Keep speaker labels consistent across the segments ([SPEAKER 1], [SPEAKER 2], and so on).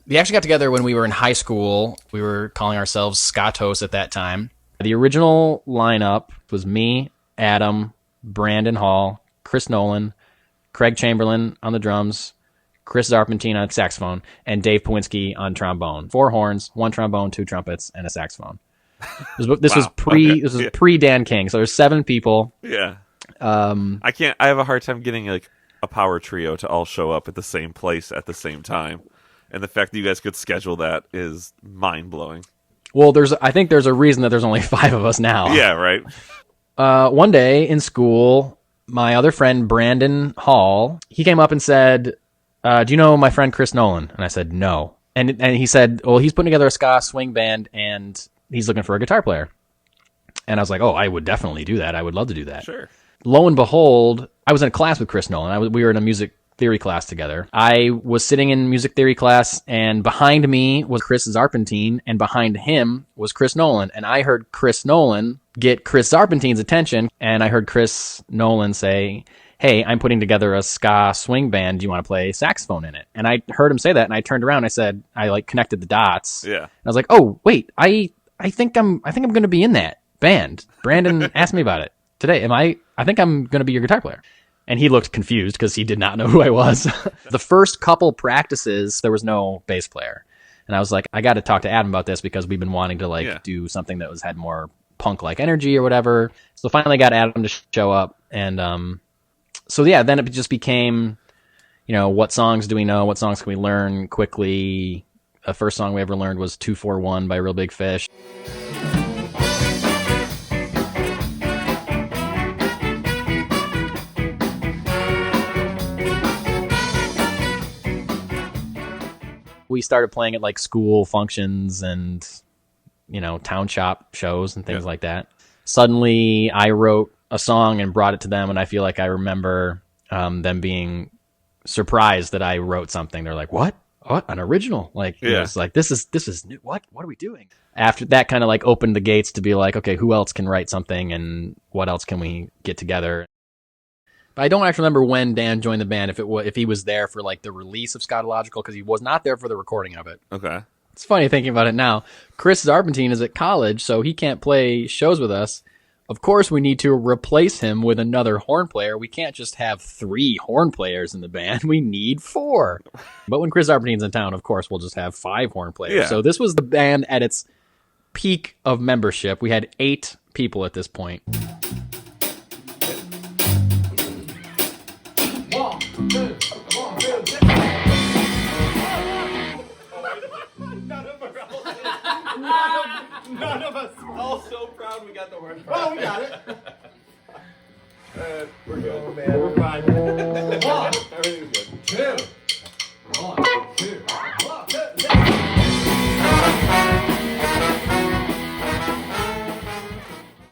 [SPEAKER 1] We actually got together when we were in high school. We were calling ourselves Skatos at that time. The original lineup was me, Adam, Brandon Hall, Chris Nolan, Craig Chamberlain on the drums, Chris Zarpentine on saxophone, and Dave Pawinski on trombone. 4 horns, 1 trombone, 2 trumpets, and a saxophone. This was pre Dan King. So there's 7 people.
[SPEAKER 2] Yeah. I have a hard time getting like a power trio to all show up at the same place at the same time. And the fact that you guys could schedule that is mind blowing.
[SPEAKER 1] Well, I think there's a reason that there's only 5 of us now.
[SPEAKER 2] Yeah, right.
[SPEAKER 1] One day in school, my other friend Brandon Hall, he came up and said, "Do you know my friend Chris Nolan?" And I said, "No." And he said, "Well, he's putting together a ska swing band and he's looking for a guitar player." And I was like, "Oh, I would definitely do that. I would love to do that."
[SPEAKER 2] Sure.
[SPEAKER 1] Lo and behold, I was in a class with Chris Nolan. We were in a music theory class together. I was sitting in music theory class, and behind me was Chris Zarpentine, and behind him was Chris Nolan. And I heard Chris Nolan get Chris Zarpentine's attention, and I heard Chris Nolan say, "Hey, I'm putting together a ska swing band. Do you want to play saxophone in it?" And I heard him say that, and I turned around. And I said, I like connected the dots.
[SPEAKER 2] Yeah.
[SPEAKER 1] And I was like, "Oh, wait, I think I'm going to be in that band." Brandon asked me about it today. I think I'm going to be your guitar player. And he looked confused because he did not know who I was. The first couple practices, there was no bass player. And I was like, I got to talk to Adam about this because we've been wanting to do something that had more punk-like energy or whatever. So finally got Adam to show up. And so yeah, then it just became, what songs do we know? What songs can we learn quickly? The first song we ever learned was 241 by Real Big Fish. We started playing at like school functions and, town shop shows and things like that. Suddenly I wrote a song and brought it to them. And I feel like I remember them being surprised that I wrote something. They're like, what? An original? It's like, this is new. What are we doing? After that kind of like opened the gates to be like, okay, who else can write something and what else can we get together? But I don't actually remember when Dan joined the band, if he was there for like the release of Scatological, because he was not there for the recording of it.
[SPEAKER 2] Okay.
[SPEAKER 1] It's funny thinking about it now. Chris Zarpentine is at college, so he can't play shows with us. Of course, we need to replace him with another horn player. We can't just have 3 horn players in the band. We need 4. But when Chris Zarpentine's in town, of course, we'll just have 5 horn players.
[SPEAKER 2] Yeah.
[SPEAKER 1] So this was the band at its peak of membership. We had 8 people at this point.
[SPEAKER 3] None of us.
[SPEAKER 4] All so proud we got the word.
[SPEAKER 3] Oh, we got it.
[SPEAKER 4] We're good.
[SPEAKER 3] Oh, man, we're fine. 1,
[SPEAKER 4] Everything's good.
[SPEAKER 3] 2. 1, 2. 1,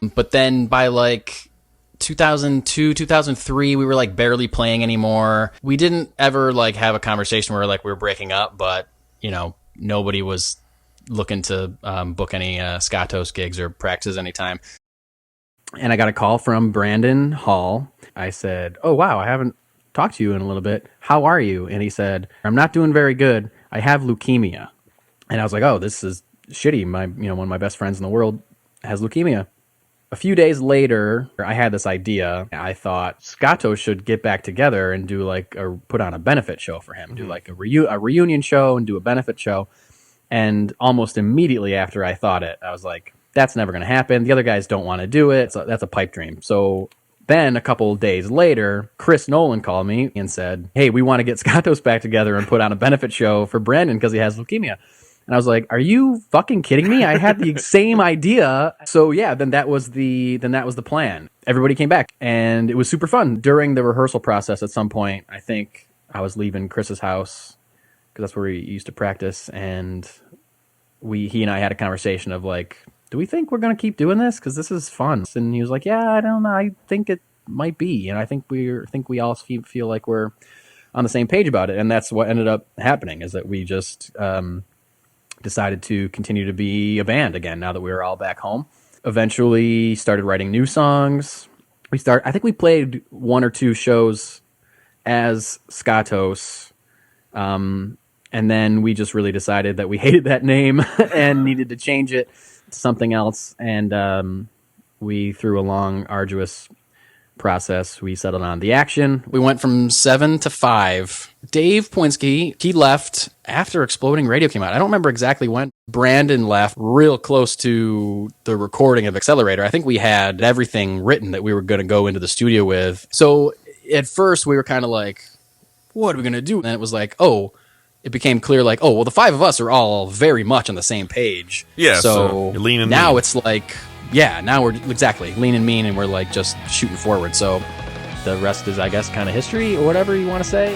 [SPEAKER 3] 2.
[SPEAKER 1] But then by like 2002, 2003, we were like barely playing anymore. We didn't ever like have a conversation where like we were breaking up, but nobody was looking to book any Skatos gigs or practices anytime. And I got a call from Brandon Hall. I said, "Oh, wow, I haven't talked to you in a little bit. How are you?" And he said, "I'm not doing very good. I have leukemia." And I was like, "Oh, this is shitty. One of my best friends in the world has leukemia." A few days later, I had this idea. I thought Skatos should get back together and do put on a benefit show for him, do like a reunion show and do a benefit show. And almost immediately after I thought it, I was like, that's never going to happen. The other guys don't want to do it. So that's a pipe dream. So then a couple of days later, Chris Nolan called me and said, "Hey, we want to get Skatos back together and put on a benefit show for Brandon because he has leukemia." And I was like, "Are you fucking kidding me? I had the same idea." So yeah, then that was the plan. Everybody came back and it was super fun. During the rehearsal process at some point, I think I was leaving Chris's house because that's where we used to practice, and he and I had a conversation of like, do we think we're going to keep doing this? Because this is fun. And he was like, "Yeah, I don't know. I think it might be." And I think we all feel like we're on the same page about it. And that's what ended up happening, is that we just decided to continue to be a band again now that we were all back home. Eventually started writing new songs. I think we played 1 or 2 shows as Skatos. And then we just really decided that we hated that name and needed to change it to something else. And we, through a long, arduous process, we settled on The Action. We went from 7 to 5. Dave Poinski, he left after Exploding Radio came out. I don't remember exactly when. Brandon left real close to the recording of Accelerator. I think we had everything written that we were going to go into the studio with. So at first we were kind of like, what are we going to do? And it was like, it became clear like, well, the 5 of us are all very much on the same page.
[SPEAKER 2] Yeah,
[SPEAKER 1] so
[SPEAKER 2] you're lean and
[SPEAKER 1] now
[SPEAKER 2] mean.
[SPEAKER 1] it's like, now we're exactly lean and mean, and we're like just shooting forward. So the rest is, I guess, kind of history or whatever you want to say.